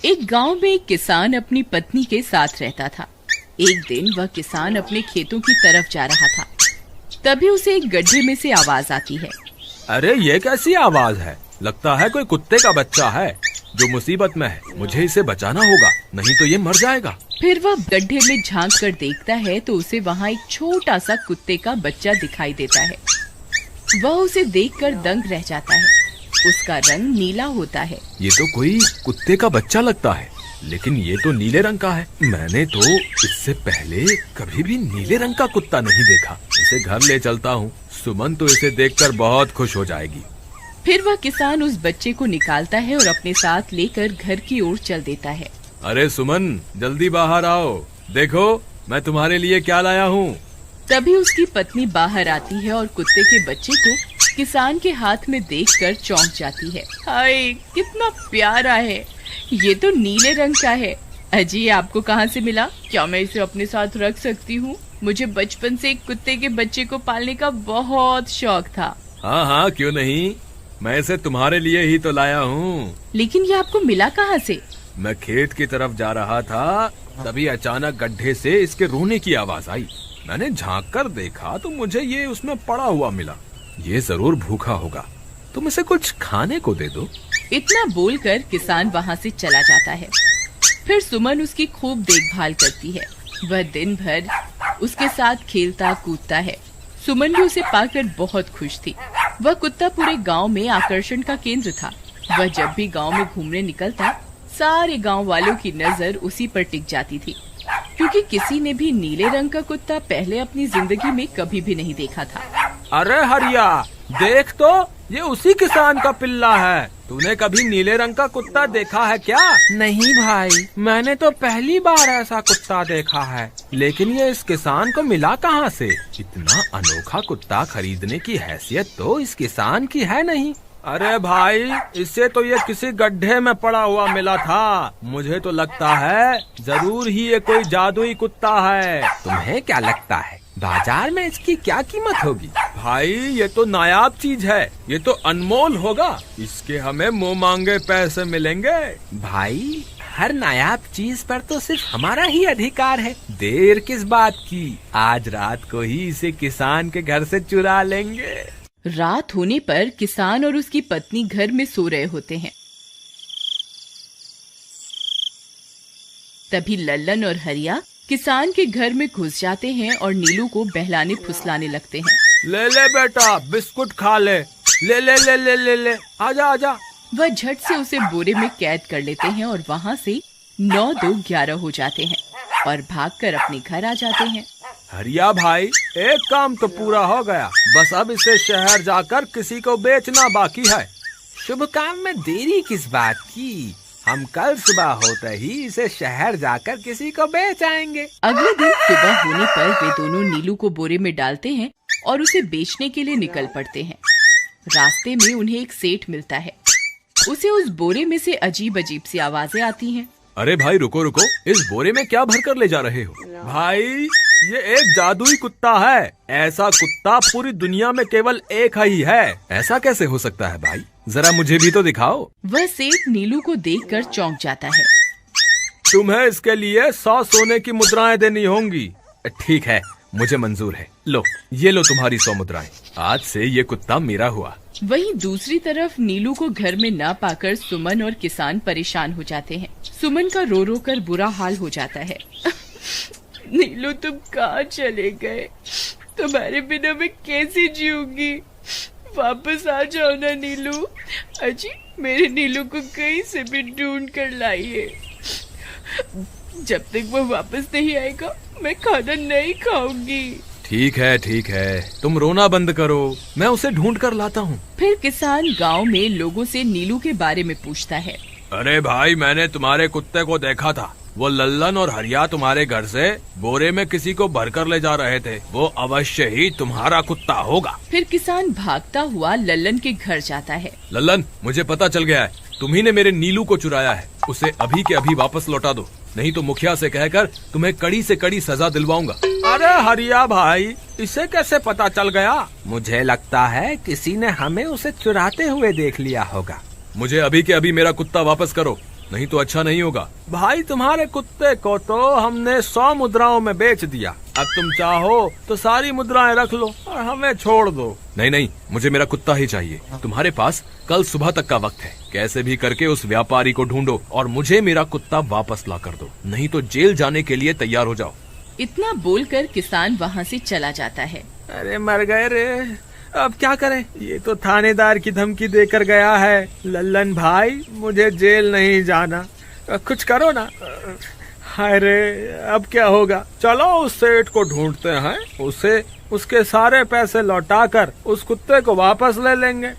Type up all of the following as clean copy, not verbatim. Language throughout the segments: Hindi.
एक गांव में एक किसान अपनी पत्नी के साथ रहता था। एक दिन वह किसान अपने खेतों की तरफ जा रहा था। तभी उसे एक गड्ढे में से आवाज आती है। अरे ये कैसी आवाज है? लगता है कोई कुत्ते का बच्चा है जो मुसीबत में है। मुझे इसे बचाना होगा, नहीं तो ये मर जाएगा। फिर वह गड्ढे में झांक कर देखता है तो उसे वहाँ एक छोटा सा कुत्ते का बच्चा दिखाई देता है। वह उसे देखकर दंग रह जाता है। उसका रंग नीला होता है। ये तो कोई कुत्ते का बच्चा लगता है, लेकिन ये तो नीले रंग का है। मैंने तो इससे पहले कभी भी नीले रंग का कुत्ता नहीं देखा। इसे घर ले चलता हूँ, सुमन तो इसे देखकर बहुत खुश हो जाएगी। फिर वह किसान उस बच्चे को निकालता है और अपने साथ लेकर घर की ओर चल देता है। अरे सुमन, जल्दी बाहर आओ, देखो मैं तुम्हारे लिए क्या लाया हूँ। तभी उसकी पत्नी बाहर आती है और कुत्ते के बच्चे को किसान के हाथ में देखकर चौंक जाती है। हाय, कितना प्यारा है! ये तो नीले रंग का है। अजी, आपको कहाँ से मिला? क्या मैं इसे अपने साथ रख सकती हूँ? मुझे बचपन से एक कुत्ते के बच्चे को पालने का बहुत शौक था। हाँ हाँ, क्यों नहीं, मैं इसे तुम्हारे लिए ही तो लाया हूँ। लेकिन ये आपको मिला कहाँ से? मैं खेत की तरफ जा रहा था, तभी अचानक गड्ढे से इसके रोने की आवाज आई। मैंने झांक कर देखा तो मुझे ये उसमें पड़ा हुआ मिला। ये जरूर भूखा होगा, तुम इसे कुछ खाने को दे दो। इतना बोलकर किसान वहाँ से चला जाता है। फिर सुमन उसकी खूब देखभाल करती है। वह दिन भर उसके साथ खेलता कूदता है। सुमन भी उसे पाकर बहुत खुश थी। वह कुत्ता पूरे गांव में आकर्षण का केंद्र था। वह जब भी गांव में घूमने निकलता, सारे गांव वालों की नजर उसी पर टिक जाती थी, क्योंकि किसी ने भी नीले रंग का कुत्ता पहले अपनी जिंदगी में कभी भी नहीं देखा था। अरे हरिया, देख तो, ये उसी किसान का पिल्ला है। तूने कभी नीले रंग का कुत्ता देखा है क्या? नहीं भाई, मैंने तो पहली बार ऐसा कुत्ता देखा है। लेकिन ये इस किसान को मिला कहाँ से? इतना अनोखा कुत्ता खरीदने की हैसियत तो इस किसान की है नहीं। अरे भाई, इससे तो ये किसी गड्ढे में पड़ा हुआ मिला था। मुझे तो लगता है जरूर ही ये कोई जादुई कुत्ता है। तुम्हें क्या लगता है बाजार में इसकी क्या कीमत होगी? भाई, ये तो नायाब चीज है, ये तो अनमोल होगा। इसके हमें मुंह मांगे पैसे मिलेंगे। भाई, हर नायाब चीज पर तो सिर्फ हमारा ही अधिकार है। देर किस बात की, आज रात को ही इसे किसान के घर से चुरा लेंगे। रात होने पर किसान और उसकी पत्नी घर में सो रहे होते हैं। तभी लल्लन और हरिया किसान के घर में घुस जाते हैं और नीलू को बहलाने फुसलाने लगते हैं। ले ले बेटा, बिस्कुट खा ले। ले ले ले ले ले ले, आजा आजा। वह झट से उसे बोरे में कैद कर लेते हैं और वहाँ से 9-2-11 हो जाते हैं और भागकर अपने घर आ जाते हैं। हरिया भाई, एक काम तो पूरा हो गया, बस अब इसे शहर जाकर किसी को बेचना बाकी है। शुभ काम में देरी किस बात की? हम कल सुबह होते ही इसे शहर जाकर किसी को बेच आएंगे। अगले दिन सुबह होने पर वे दोनों नीलू को बोरे में डालते हैं और उसे बेचने के लिए निकल पड़ते हैं। रास्ते में उन्हें एक सेठ मिलता है। उसे उस बोरे में से अजीब अजीब सी आवाजें आती हैं। अरे भाई, रुको रुको, इस बोरे में क्या भरकर ले जा रहे हो? भाई, ये एक जादुई कुत्ता है। ऐसा कुत्ता पूरी दुनिया में केवल एक ही है। ऐसा कैसे हो सकता है भाई? जरा मुझे भी तो दिखाओ। वह सेठ नीलू को देखकर चौंक जाता है। तुम्हें इसके लिए 100 सोने की मुद्राएं देनी होंगी। ठीक है, मुझे मंजूर है। लो, ये लो तुम्हारी 100 मुद्राएं। आज से ये कुत्ता मेरा हुआ। वहीं दूसरी तरफ नीलू को घर में न पाकर सुमन और किसान परेशान हो जाते हैं। सुमन का रो रो कर बुरा हाल हो जाता है। नीलू, तुम कहाँ चले गए? तुम्हारे बिना मैं कैसे जीऊंगी? वापस आ जाओ ना नीलू। अजी, मेरे नीलू को कहीं से भी ढूंढ कर लाइए। जब तक वो वापस नहीं आएगा मैं खाना नहीं खाऊंगी। ठीक है, तुम रोना बंद करो, मैं उसे ढूंढ कर लाता हूँ। फिर किसान गांव में लोगों से नीलू के बारे में पूछता है। अरे भाई, मैंने तुम्हारे कुत्ते को देखा था। वो लल्लन और हरिया तुम्हारे घर से बोरे में किसी को भरकर ले जा रहे थे। वो अवश्य ही तुम्हारा कुत्ता होगा। फिर किसान भागता हुआ लल्लन के घर जाता है। लल्लन, मुझे पता चल गया है, तुम्ही ने मेरे नीलू को चुराया है। उसे अभी के अभी वापस लौटा दो, नहीं तो मुखिया से कहकर तुम्हें कड़ी से कड़ी सजा दिलवाऊंगा। अरे हरिया भाई, इसे कैसे पता चल गया? मुझे लगता है किसी ने हमें उसे चुराते हुए देख लिया होगा। मुझे अभी के अभी मेरा कुत्ता वापस करो, नहीं तो अच्छा नहीं होगा। भाई तुम्हारे कुत्ते को तो हमने 100 मुद्राओं में बेच दिया, अब तुम चाहो तो सारी मुद्राएं रख लो और हमें छोड़ दो। नहीं नहीं, मुझे मेरा कुत्ता ही चाहिए। तुम्हारे पास कल सुबह तक का वक्त है, कैसे भी करके उस व्यापारी को ढूंढो और मुझे मेरा कुत्ता वापस ला कर दो, नहीं तो जेल जाने के लिए तैयार हो जाओ। इतना बोलकर किसान वहाँ से चला जाता है। अरे मर गए रे, अब क्या करें, ये तो थानेदार की धमकी देकर गया है। लल्लन भाई, मुझे जेल नहीं जाना, कुछ करो ना। हाय रे, अब क्या होगा। चलो उस सेठ को ढूंढते हैं, उसे उसके सारे पैसे लौटाकर उस कुत्ते को वापस ले लेंगे।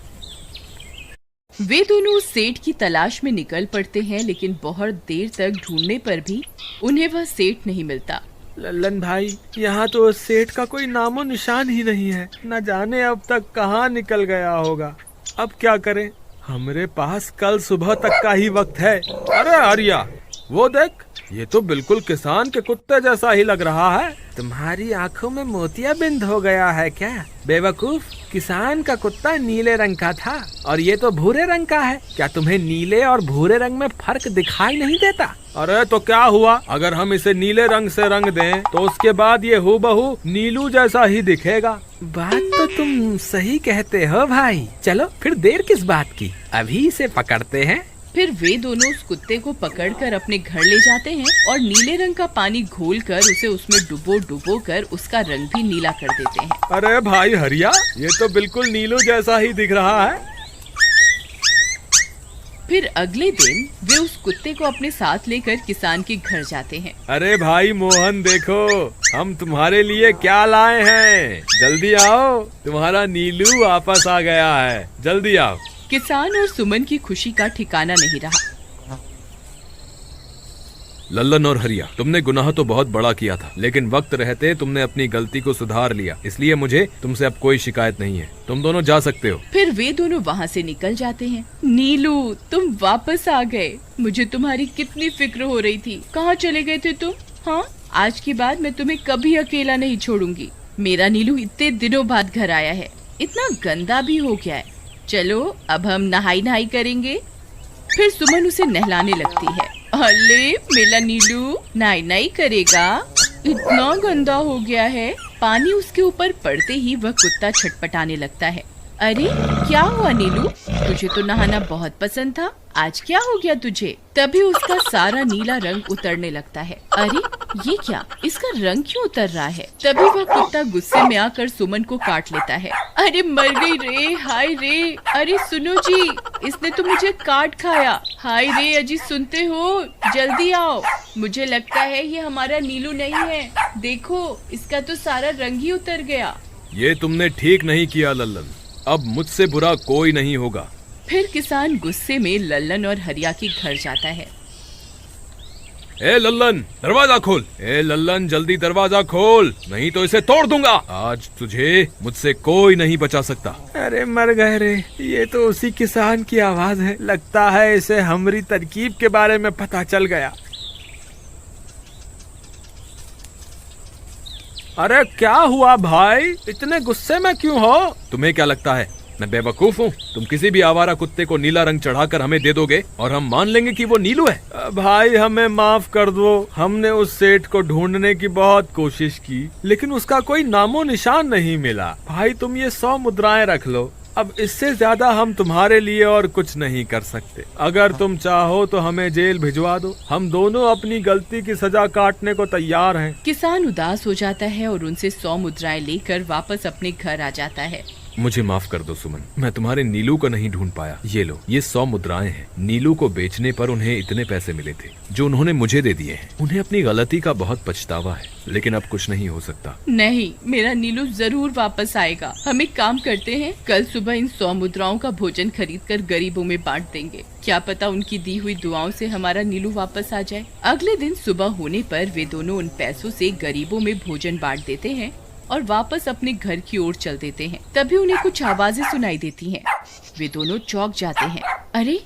वे दोनों उस सेठ की तलाश में निकल पड़ते हैं, लेकिन बहुत देर तक ढूंढने पर भी उन्हें वह सेठ नहीं मिलता। लल्लन भाई, यहाँ तो उस सेठ का कोई नामो निशान ही नहीं है, न जाने अब तक कहाँ निकल गया होगा। अब क्या करें, हमारे पास कल सुबह तक का ही वक्त है। अरे आर्या, वो देख, ये तो बिल्कुल किसान के कुत्ते जैसा ही लग रहा है। तुम्हारी आंखों में मोतियाबिंद हो गया है क्या बेवकूफ? किसान का कुत्ता नीले रंग का था और ये तो भूरे रंग का है। क्या तुम्हें नीले और भूरे रंग में फर्क दिखाई नहीं देता? अरे तो क्या हुआ, अगर हम इसे नीले रंग से रंग दें तो उसके बाद ये हूबहू नीलू जैसा ही दिखेगा। बात तो तुम सही कहते हो भाई, चलो फिर देर किस बात की, अभी इसे पकड़ते हैं। फिर वे दोनों उस कुत्ते को पकड़कर अपने घर ले जाते हैं और नीले रंग का पानी घोलकर उसे उसमें डुबो कर उसका रंग भी नीला कर देते हैं। अरे भाई हरिया, ये तो बिल्कुल नीलू जैसा ही दिख रहा है। फिर अगले दिन वे उस कुत्ते को अपने साथ लेकर किसान के घर जाते हैं। अरे भाई मोहन, देखो हम तुम्हारे लिए क्या लाए हैं, जल्दी आओ, तुम्हारा नीलू वापस आ गया है, जल्दी आओ। किसान और सुमन की खुशी का ठिकाना नहीं रहा। लल्लन और हरिया, तुमने गुनाह तो बहुत बड़ा किया था, लेकिन वक्त रहते तुमने अपनी गलती को सुधार लिया, इसलिए मुझे तुमसे अब कोई शिकायत नहीं है, तुम दोनों जा सकते हो। फिर वे दोनों वहाँ से निकल जाते हैं। नीलू, तुम वापस आ गए, मुझे तुम्हारी कितनी फिक्र हो रही थी। कहाँ चले गए थे तुम? हाँ, आज के बाद मैं तुम्हें कभी अकेला नहीं छोड़ूंगी। मेरा नीलू इतने दिनों बाद घर आया है, इतना गंदा भी हो गया है। चलो अब हम नहाई करेंगे। फिर सुमन उसे नहलाने लगती है। अले मेरा नीलू नहाई करेगा, इतना गंदा हो गया है। पानी उसके ऊपर पड़ते ही वह कुत्ता छटपटाने लगता है। अरे क्या हुआ नीलू, तुझे तो नहाना बहुत पसंद था, आज क्या हो गया तुझे? तभी उसका सारा नीला रंग उतरने लगता है। अरे ये क्या, इसका रंग क्यों उतर रहा है? तभी वह कुत्ता गुस्से में आकर सुमन को काट लेता है। अरे मर गई रे, हाय रे। अरे सुनो जी, इसने तो मुझे काट खाया। हाय रे अजी, सुनते हो? जल्दी आओ, मुझे लगता है ये हमारा नीलू नहीं है। देखो, इसका तो सारा रंग ही उतर गया। ये तुमने ठीक नहीं किया लल्लन, अब मुझसे बुरा कोई नहीं होगा। फिर किसान गुस्से में लल्लन और हरिया के घर जाता है। ए लल्लन, दरवाजा खोल। ए लल्लन, जल्दी दरवाजा खोल, नहीं तो इसे तोड़ दूंगा। आज तुझे मुझसे कोई नहीं बचा सकता। अरे मर गए रे, ये तो उसी किसान की आवाज है, लगता है इसे हमारी तरकीब के बारे में पता चल गया। अरे क्या हुआ भाई, इतने गुस्से में क्यों हो? तुम्हें क्या लगता है मैं बेवकूफ हूँ? तुम किसी भी आवारा कुत्ते को नीला रंग चढ़ाकर हमें दे दोगे और हम मान लेंगे कि वो नीलू है? भाई हमें माफ कर दो, हमने उस सेठ को ढूंढने की बहुत कोशिश की, लेकिन उसका कोई नामो निशान नहीं मिला। भाई तुम ये 100 मुद्राएं रख लो, अब इससे ज्यादा हम तुम्हारे लिए और कुछ नहीं कर सकते। अगर तुम चाहो तो हमें जेल भिजवा दो, हम दोनों अपनी गलती की सजा काटने को तैयार हैं। किसान उदास हो जाता है और उनसे 100 मुद्राएं लेकर वापस अपने घर आ जाता है। मुझे माफ कर दो सुमन, मैं तुम्हारे नीलू को नहीं ढूंढ पाया। ये लो, ये 100 मुद्राएं हैं। नीलू को बेचने पर उन्हें इतने पैसे मिले थे जो उन्होंने मुझे दे दिए हैं। उन्हें अपनी गलती का बहुत पछतावा है, लेकिन अब कुछ नहीं हो सकता। नहीं, मेरा नीलू जरूर वापस आएगा। हम एक काम करते हैं, कल सुबह इन 100 मुद्राओं का भोजन खरीदकर गरीबों में बांट देंगे। क्या पता उनकी दी हुई दुआओं से हमारा नीलू वापस आ जाए। अगले दिन सुबह होने पर वे दोनों उन पैसों से गरीबों में भोजन बांट देते हैं और वापस अपने घर की ओर चल देते हैं। तभी उन्हें कुछ आवाजें सुनाई देती हैं। वे दोनों चौंक जाते हैं। अरे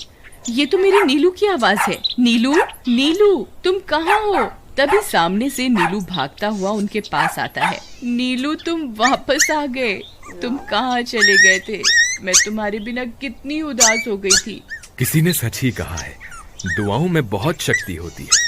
ये तो मेरे नीलू की आवाज है। नीलू, नीलू तुम कहाँ हो? तभी सामने से नीलू भागता हुआ उनके पास आता है। नीलू तुम वापस आ गए, तुम कहाँ चले गए थे? मैं तुम्हारे बिना कितनी उदास हो गई थी। किसी ने सच ही कहा है, दुआओं में बहुत शक्ति होती है।